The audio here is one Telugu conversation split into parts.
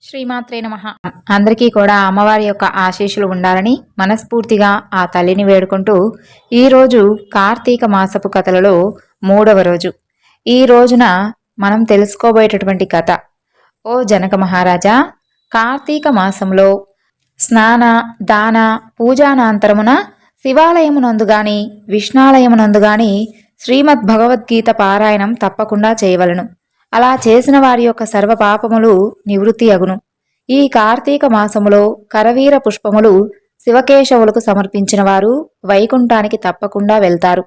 శ్రీమాత్రే నమః. అందరికీ కూడా అమ్మవారి యొక్క ఆశీస్సులు ఉండాలని మనస్ఫూర్తిగా ఆ తల్లిని వేడుకుంటూ ఈరోజు కార్తీక మాసపు కథలలో 3వ రోజు. ఈ రోజున మనం తెలుసుకోబోయేటటువంటి కథ. ఓ జనక మహారాజా, కార్తీక మాసంలో స్నాన దాన పూజానాంతరమున శివాలయమునందు గాని విష్ణాలయమునందు గాని శ్రీమద్ భగవద్గీత పారాయణం తప్పకుండా చేయవలను. అలా చేసిన వారి యొక్క సర్వ పాపములు నివృత్తి అగును. ఈ కార్తీక మాసములో కరవీర పుష్పములు శివకేశవులకు సమర్పించిన వారు వైకుంఠానికి తప్పకుండా వెళ్తారు.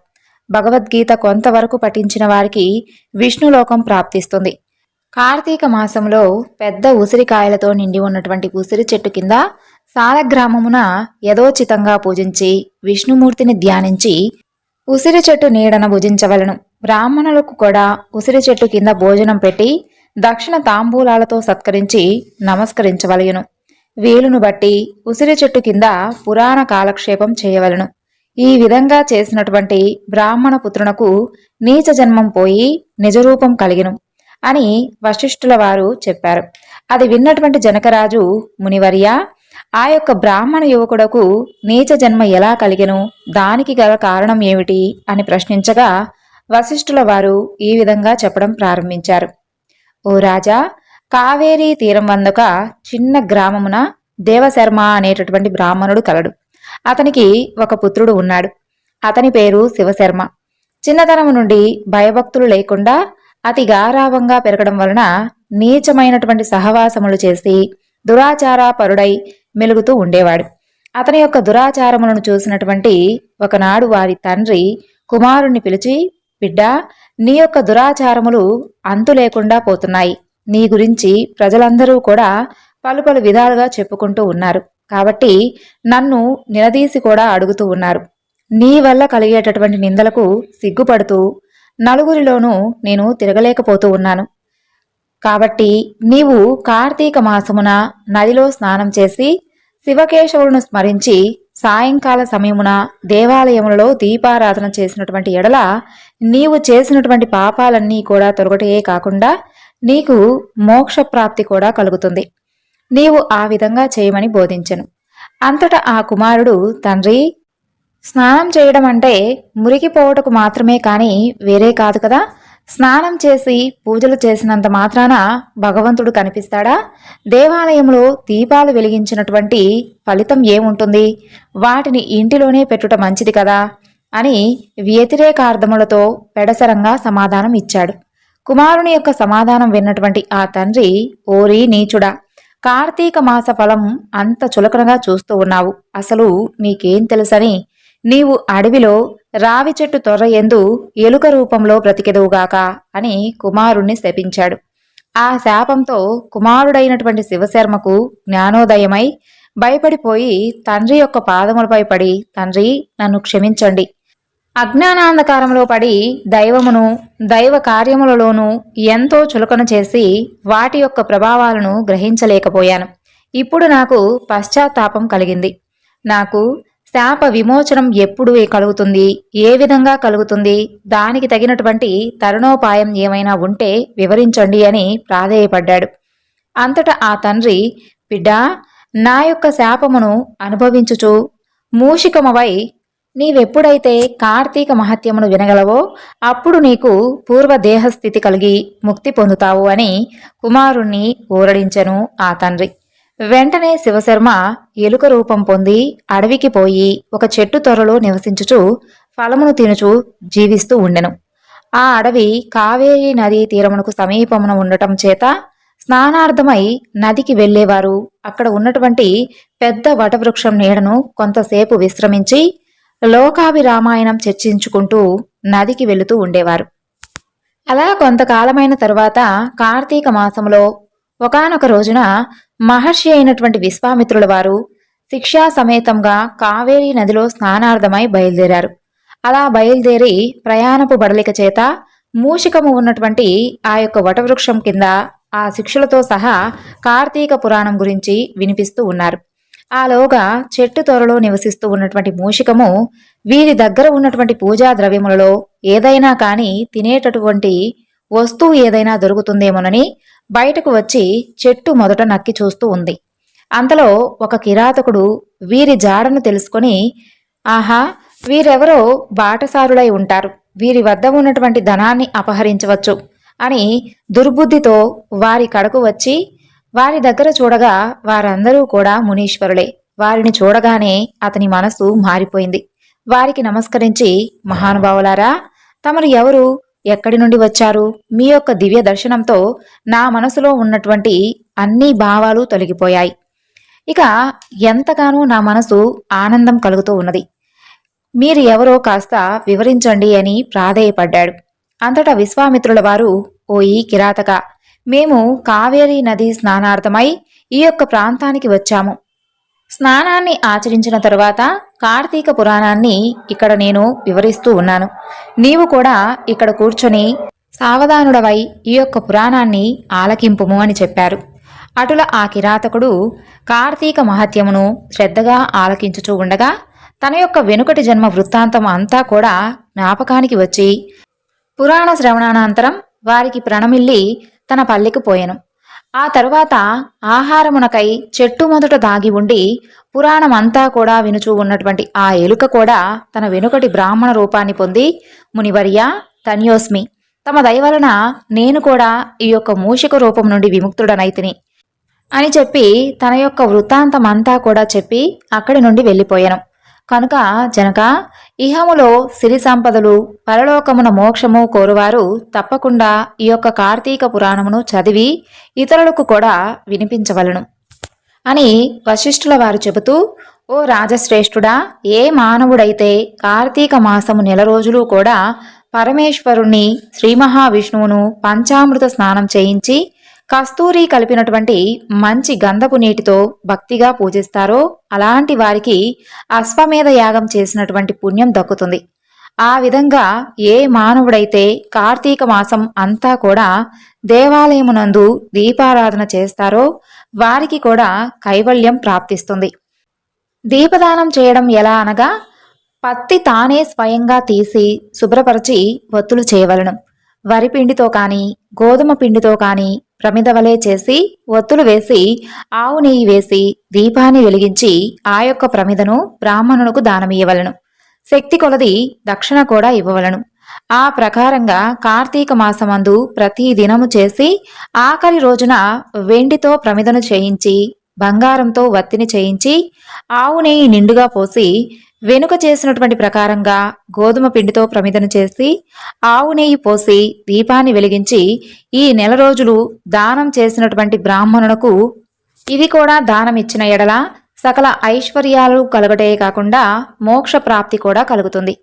భగవద్గీత కొంతవరకు పఠించిన వారికి విష్ణులోకం ప్రాప్తిస్తుంది. కార్తీక మాసంలో పెద్ద ఉసిరికాయలతో నిండి ఉన్నటువంటి ఉసిరి చెట్టు కింద సాలగ్రామమున యథోచితంగా పూజించి విష్ణుమూర్తిని ధ్యానించి ఉసిరి చెట్టు నీడన భుజించవలను. బ్రాహ్మణులకు కూడా ఉసిరి చెట్టు కింద భోజనం పెట్టి దక్షిణ తాంబూలాలతో సత్కరించి నమస్కరించవలయును. వీలును బట్టి ఉసిరి చెట్టు కింద పురాణ కాలక్షేపం చేయవలను. ఈ విధంగా చేసినటువంటి బ్రాహ్మణ పుత్రునకు నీచ జన్మం పోయి నిజరూపం కలిగిను అని వశిష్ఠుల వారు చెప్పారు. అది విన్నటువంటి జనకరాజు, మునివర్య, ఆ యొక్క బ్రాహ్మణ యువకుడకు నీచ జన్మ ఎలా కలిగెను, దానికి గల కారణం ఏమిటి అని ప్రశ్నించగా వశిష్ఠుల వారు ఈ విధంగా చెప్పడం ప్రారంభించారు. ఓ రాజా, కావేరీ తీరం వందొక చిన్న గ్రామమున దేవశర్మ అనేటటువంటి బ్రాహ్మణుడు కలడు. అతనికి ఒక పుత్రుడు ఉన్నాడు. అతని పేరు శివశర్మ. చిన్నతనము నుండి భయభక్తులు లేకుండా అతి గారావంగా పెరగడం వలన నీచమైనటువంటి సహవాసములు చేసి దురాచార పరుడై మెలుగుతూ ఉండేవాడు. అతని యొక్క దురాచారములను చూసినటువంటి ఒకనాడు వారి తండ్రి కుమారుణ్ణి పిలిచి, బిడ్డా, నీ యొక్క దురాచారములు అంతు లేకుండా పోతున్నాయి. నీ గురించి ప్రజలందరూ కూడా పలు పలు విధాలుగా చెప్పుకుంటూ ఉన్నారు. కాబట్టి నన్ను నిలదీసి కూడా అడుగుతూ ఉన్నారు. నీ వల్ల కలిగేటటువంటి నిందలకు సిగ్గుపడుతూ నలుగురిలోనూ నేను తిరగలేకపోతూ ఉన్నాను. కాబట్టి నీవు కార్తీక మాసమున నదిలో స్నానం చేసి శివకేశవులను స్మరించి సాయంకాల సమయమున దేవాలయములలో దీపారాధన చేసినటువంటి ఎడల నీవు చేసినటువంటి పాపాలన్నీ కూడా తొలగటయే కాకుండా నీకు మోక్షప్రాప్తి కూడా కలుగుతుంది. నీవు ఆ విధంగా చేయమని బోధించెను. అంతటా ఆ కుమారుడు, తండ్రి, స్నానం చేయడం అంటే మురికిపోవటకు మాత్రమే కాని వేరే కాదు కదా. స్నానం చేసి పూజలు చేసినంత మాత్రాన భగవంతుడు కనిపిస్తాడా? దేవాలయంలో దీపాలు వెలిగించినటువంటి ఫలితం ఏముంటుంది? వాటిని ఇంటిలోనే పెట్టుట మంచిది కదా అని వ్యతిరేకార్థములతో పెడసరంగా సమాధానం ఇచ్చాడు. కుమారుని యొక్క సమాధానం విన్నటువంటి ఆ తండ్రి, ఓరి నీచుడా, కార్తీక మాస ఫలం అంత చులకనగా చూస్తూ ఉన్నావు. అసలు నీకేం తెలుసని? నీవు అడవిలో రావి చెట్టు తొర్ర ఎందు ఎలుక రూపంలో బ్రతికెదువుగాక అని కుమారుణ్ణి శపించాడు. ఆ శాపంతో కుమారుడైనటువంటి శివశర్మకు జ్ఞానోదయమై భయపడిపోయి తండ్రి యొక్క పాదములపై పడి, తండ్రి, నన్ను క్షమించండి. అజ్ఞానాంధకారంలో పడి దైవమును దైవ కార్యములలోనూ ఎంతో చులకన చేసి వాటి యొక్క ప్రభావాలను గ్రహించలేకపోయాను. ఇప్పుడు నాకు పశ్చాత్తాపం కలిగింది. నాకు శాప విమోచనం ఎప్పుడు కలుగుతుంది, ఏ విధంగా కలుగుతుంది, దానికి తగినటువంటి తరుణోపాయం ఏమైనా ఉంటే వివరించండి అని ప్రాధేయపడ్డాడు. అంతటా ఆ తండ్రి, బిడ్డా, నా యొక్క శాపమును అనుభవించుచు మూషికమవై నీవెప్పుడైతే కార్తీక మహత్యమును వినగలవో అప్పుడు నీకు పూర్వ దేహస్థితి కలిగి ముక్తి పొందుతావు అని కుమారుణ్ణి ఊరడించెను ఆ తండ్రి. వెంటనే శివశర్మ ఎలుక రూపం పొంది అడవికి పోయి ఒక చెట్టు తొర్రలో నివసించుచు ఫలమును తినుచు జీవిస్తూ ఉండెను. ఆ అడవి కావేరీ నదీ తీరమునకు సమీపమున ఉండటం చేత స్నానార్థమై నదికి వెళ్లేవారు అక్కడ ఉన్నటువంటి పెద్ద వటవృక్షం నీడను కొంతసేపు విశ్రమించి లోకాభిరామాయణం చర్చించుకుంటూ నదికి వెళుతూ ఉండేవారు. అలా కొంతకాలమైన తరువాత కార్తీక మాసంలో ఒకానొక రోజున మహర్షి అయినటువంటి విశ్వామిత్రుల వారు శిక్షా సమేతంగా కావేరీ నదిలో స్నానార్థమై బయలుదేరారు. అలా బయలుదేరి ప్రయాణపు బడలిక చేత మూషికము ఉన్నటువంటి ఆ యొక్క వటవృక్షం కింద ఆ శిక్షలతో సహా కార్తీక పురాణం గురించి వినిపిస్తూ ఉన్నారు. ఆలోగా చెట్టు తొరలో నివసిస్తూ ఉన్నటువంటి మూషికము వీరి దగ్గర ఉన్నటువంటి పూజా ద్రవ్యములలో ఏదైనా కాని తినేటటువంటి వస్తువు ఏదైనా దొరుకుతుందేమోనని బయటకు వచ్చి చెట్టు మొదట నక్కి చూస్తూ ఉంది. అంతలో ఒక కిరాతకుడు వీరి జాడను తెలుసుకొని, ఆహా, వీరెవరో బాటసారులై ఉంటారు, వీరి వద్ద ఉన్నటువంటి ధనాన్ని అపహరించవచ్చు అని దుర్బుద్ధితో వారి కడకు వచ్చి వారి దగ్గర చూడగా వారందరూ కూడా మునీశ్వరులే. వారిని చూడగానే అతని మనసు మారిపోయింది. వారికి నమస్కరించి, మహానుభావులారా, తమరు ఎవరు, ఎక్కడి నుండి వచ్చారు? మీ యొక్క దివ్య దర్శనంతో నా మనసులో ఉన్నటువంటి అన్ని భావాలు తొలగిపోయాయి. ఇక ఎంతగానో నా మనసు ఆనందం కలుగుతూ ఉన్నది. మీరు ఎవరో కాస్త వివరించండి అని ప్రాధేయపడ్డాడు. అంతటా విశ్వామిత్రుల వారు, ఓయి కిరాతక, మేము కావేరీ నది స్నానార్థమై ఈ యొక్క ప్రాంతానికి వచ్చాము. స్నానాన్ని ఆచరించిన తరువాత కార్తీక పురాణాన్ని ఇక్కడ నేను వివరిస్తూ ఉన్నాను. నీవు కూడా ఇక్కడ కూర్చొని సావధానుడవై ఈ యొక్క పురాణాన్ని ఆలకింపుము అని చెప్పారు. అటుల ఆ కిరాతకుడు కార్తీక మహత్యమును శ్రద్ధగా ఆలకించుచూ ఉండగా తన యొక్క వెనుకటి జన్మ వృత్తాంతం అంతా కూడా జ్ఞాపకానికి వచ్చి పురాణ శ్రవణానంతరం వారికి ప్రణమిల్లి తన పల్లెకు పోయెను. ఆ తరువాత ఆహారమునకై చెట్టు మొదట దాగి ఉండి పురాణమంతా కూడా వినుచూ ఉన్నటువంటి ఆ ఎలుక కూడా తన వెనుకటి బ్రాహ్మణ రూపాన్ని పొంది, మునివర్య ధన్యోస్మి, తమ దయవలన నేను కూడా ఈ యొక్క మూషిక రూపం నుండి విముక్తుడనైతిని అని చెప్పి తన యొక్క వృత్తాంతమంతా కూడా చెప్పి అక్కడి నుండి వెళ్ళిపోయాను. కనుక జనక, ఇహములో సిరి సంపదలు, పరలోకమున మోక్షము కోరువారు తప్పకుండా ఈ యొక్క కార్తీక పురాణమును చదివి ఇతరులకు కూడా వినిపించవలను అని వశిష్ఠుల వారు చెబుతూ, ఓ రాజశ్రేష్ఠుడా, ఏ మానవుడైతే కార్తీక మాసము నెల రోజులు కూడా పరమేశ్వరుణ్ణి శ్రీ మహావిష్ణువును పంచామృత స్నానం చేయించి కస్తూరి కలిపినటువంటి మంచి గంధపు నీటితో భక్తిగా పూజిస్తారో అలాంటి వారికి అశ్వమేధ యాగం చేసినటువంటి పుణ్యం దక్కుతుంది. ఆ విధంగా ఏ మానవుడైతే కార్తీక మాసం అంతా కూడా దేవాలయమునందు దీపారాధన చేస్తారో వారికి కూడా కైవల్యం ప్రాప్తిస్తుంది. దీపదానం చేయడం ఎలా అనగా, పత్తి తానే స్వయంగా తీసి శుభ్రపరిచి ఒత్తులు చేయవలను. వరి పిండితో కానీ గోధుమ పిండితో కానీ ప్రమిదవలే చేసి ఒత్తులు వేసి ఆవు నెయ్యి వేసి దీపాన్ని వెలిగించి ఆ యొక్క ప్రమిదను బ్రాహ్మణులకు దానమియ్యవలను. శక్తి కొలది దక్షిణ కూడా ఇవ్వవలను. ఆ ప్రకారంగా కార్తీక మాసమందు ప్రతి దినము చేసి ఆఖరి రోజున వెండితో ప్రమిదను చేయించి బంగారంతో వత్తిని చేయించి ఆవు నెయ్యి నిండుగా పోసి వెనుక చేసినటువంటి ప్రకారంగా గోధుమ పిండితో ప్రమిదను చేసి ఆవు నెయ్యి పోసి దీపాన్ని వెలిగించి ఈ నెల రోజులు దానం చేసినటువంటి బ్రాహ్మణులకు ఇది కూడా దానం ఇచ్చిన ఎడల సకల ఐశ్వర్యాలు కలుగటే కాకుండా మోక్ష ప్రాప్తి కూడా కలుగుతుంది.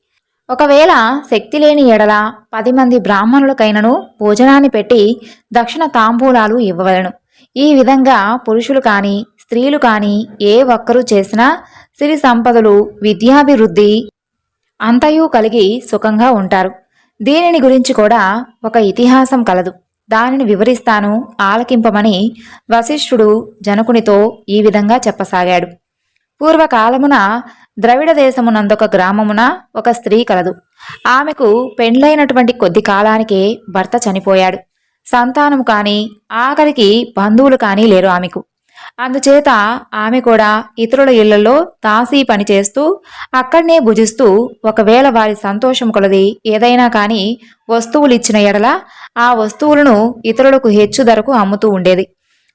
ఒకవేళ శక్తి లేని ఎడల 10 మంది బ్రాహ్మణులకైనను భోజనాన్ని పెట్టి దక్షిణ తాంబూలాలు ఇవ్వవలను. ఈ విధంగా పురుషులు కాని స్త్రీలు కాని ఏ ఒక్కరూ చేసినా సిరి సంపదలు, విద్యాభివృద్ధి అంతయు కలిగి సుఖంగా ఉంటారు. దీనిని గురించి కూడా ఒక ఇతిహాసం కలదు. దానిని వివరిస్తాను, ఆలకింపమని వశిష్ఠుడు జనకునితో ఈ విధంగా చెప్పసాగాడు. పూర్వకాలమున ద్రవిడ దేశమునందొక గ్రామమున ఒక స్త్రీ కలదు. ఆమెకు పెండ్లైనటువంటి కొద్ది కాలానికే భర్త చనిపోయాడు. సంతానము కాని ఆఖరికి బంధువులు కానీ లేరు ఆమెకు. అందుచేత ఆమె కూడా ఇతరుల ఇళ్లలో దాసీ పని చేస్తూ అక్కడనే భుజిస్తూ ఒకవేళ వారి సంతోషం కొలది ఏదైనా కాని వస్తువులు ఇచ్చిన ఎడల ఆ వస్తువులను ఇతరులకు హెచ్చు ధరకు అమ్ముతూ ఉండేది.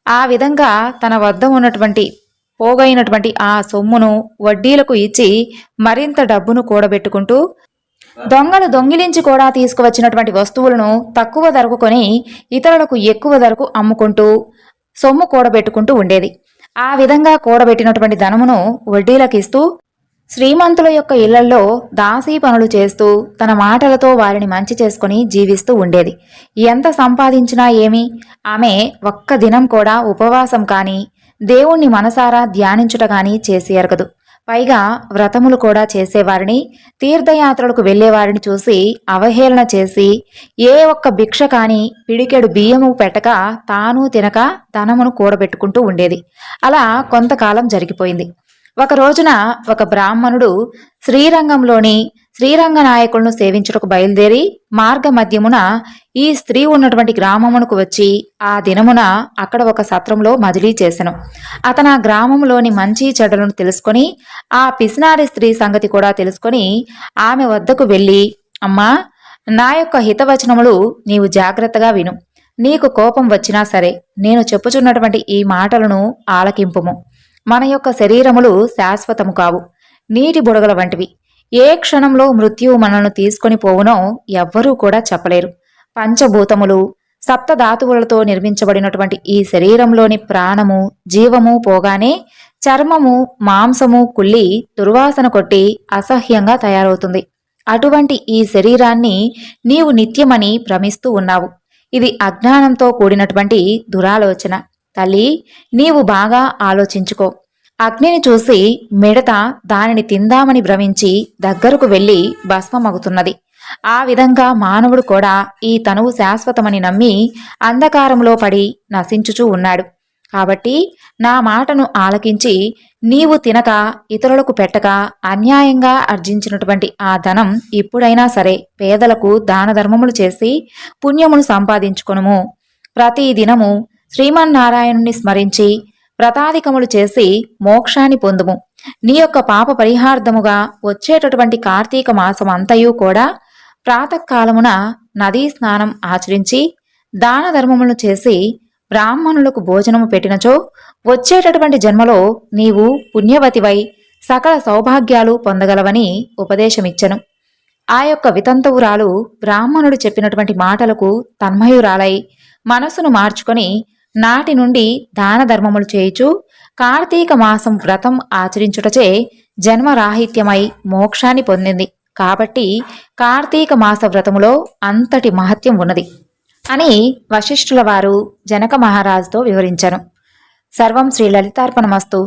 ఆ విధంగా తన వద్ద ఉన్నటువంటి పోగైనటువంటి ఆ సొమ్మును వడ్డీలకు ఇచ్చి మరింత డబ్బును కూడబెట్టుకుంటూ దొంగలు దొంగిలించి కూడా తీసుకువచ్చినటువంటి వస్తువులను తక్కువ ధరకు కొని ఇతరులకు ఎక్కువ ధరకు అమ్ముకుంటూ సొమ్ము కూడబెట్టుకుంటూ ఉండేది. ఆ విధంగా కూడబెట్టినటువంటి ధనమును వడ్డీలకిస్తూ శ్రీమంతుల యొక్క ఇళ్లల్లో దాసీ పనులు చేస్తూ తన మాటలతో వారిని మంచి చేసుకుని జీవిస్తూ ఉండేది. ఎంత సంపాదించినా ఏమి, ఆమె ఒక్క దినం కూడా ఉపవాసం కాని దేవుణ్ణి మనసారా ధ్యానించుట గాని చేసి ఎరగదు. పైగా వ్రతములు కూడా చేసేవారిని, తీర్థయాత్రలకు వెళ్లేవారిని చూసి అవహేళన చేసి ఏ ఒక్క భిక్ష కాని పిడికెడు బియ్యము పెట్టక తాను తినక ధనమును కూడబెట్టుకుంటూ ఉండేది. అలా కొంతకాలం జరిగిపోయింది. ఒక రోజున ఒక బ్రాహ్మణుడు శ్రీరంగంలోని శ్రీరంగ నాయకులను సేవించుటకు బయలుదేరి మార్గ మధ్యమున ఈ స్త్రీ ఉన్నటువంటి గ్రామమునకు వచ్చి ఆ దినమున అక్కడ ఒక సత్రంలో మజిలీ చేసెను. అతను ఆ గ్రామంలోని మంచి చెడ్డలను తెలుసుకొని ఆ పిసినారి స్త్రీ సంగతి కూడా తెలుసుకొని ఆమె వద్దకు వెళ్ళి, అమ్మా, నా యొక్క హితవచనములు నీవు జాగ్రత్తగా విను. నీకు కోపం వచ్చినా సరే నేను చెప్పుచున్నటువంటి ఈ మాటలను ఆలకింపుము. మన యొక్క శరీరములు శాశ్వతము కావు, నీటి బుడగల వంటివి. ఏ క్షణంలో మృత్యువు మనల్ని తీసుకొని పోవునో ఎవ్వరూ కూడా చెప్పలేరు. పంచభూతములు, సప్తధాతువులతో నిర్మించబడినటువంటి ఈ శరీరంలోని ప్రాణము, జీవము పోగానే చర్మము, మాంసము కుళ్ళి దుర్వాసన కొట్టి అసహ్యంగా తయారవుతుంది. అటువంటి ఈ శరీరాన్ని నీవు నిత్యమని భ్రమిస్తూ ఉన్నావు. ఇది అజ్ఞానంతో కూడినటువంటి దురాలోచన. తల్లి, నీవు బాగా ఆలోచించుకో. అగ్నిని చూసి మిడత దానిని తిందామని భ్రమించి దగ్గరకు వెళ్లి భస్మమగుతున్నది. ఆ విధంగా మానవుడు కూడా ఈ తనువు శాశ్వతమని నమ్మి అంధకారంలో పడి నశించుచూ ఉన్నాడు. కాబట్టి నా మాటను ఆలకించి నీవు తినక ఇతరులకు పెట్టక అన్యాయంగా ఆర్జించినటువంటి ఆ ధనం ఇప్పుడైనా సరే పేదలకు దాన ధర్మములు చేసి పుణ్యమును సంపాదించుకొనుము. ప్రతి దినము శ్రీమన్నారాయణుని స్మరించి వ్రతాధికములు చేసి మోక్షాన్ని పొందుము. నీ యొక్క పాప పరిహార్థముగా వచ్చేటటువంటి కార్తీక మాసం అంతయు కూడా ప్రాతకాలమున నదీ స్నానం ఆచరించి దాన ధర్మములను చేసి బ్రాహ్మణులకు భోజనము పెట్టినచో వచ్చేటటువంటి జన్మలో నీవు పుణ్యవతివై సకల సౌభాగ్యాలు పొందగలవని ఉపదేశమిచ్చెను. ఆ యొక్క వితంతువురాలు బ్రాహ్మణుడు చెప్పినటువంటి మాటలకు తన్మయురాలై మనసును మార్చుకొని నాటి నుండి దాన ధర్మములు చేయుచు కార్తీక మాసం వ్రతం ఆచరించుటచే జన్మరాహిత్యమై మోక్షాన్ని పొందింది. కాబట్టి కార్తీక మాస వ్రతములో అంతటి మహత్యం ఉన్నది అని వశిష్ఠుల వారు జనక మహారాజుతో వివరించెను. సర్వం శ్రీ లలితార్పణమస్తు.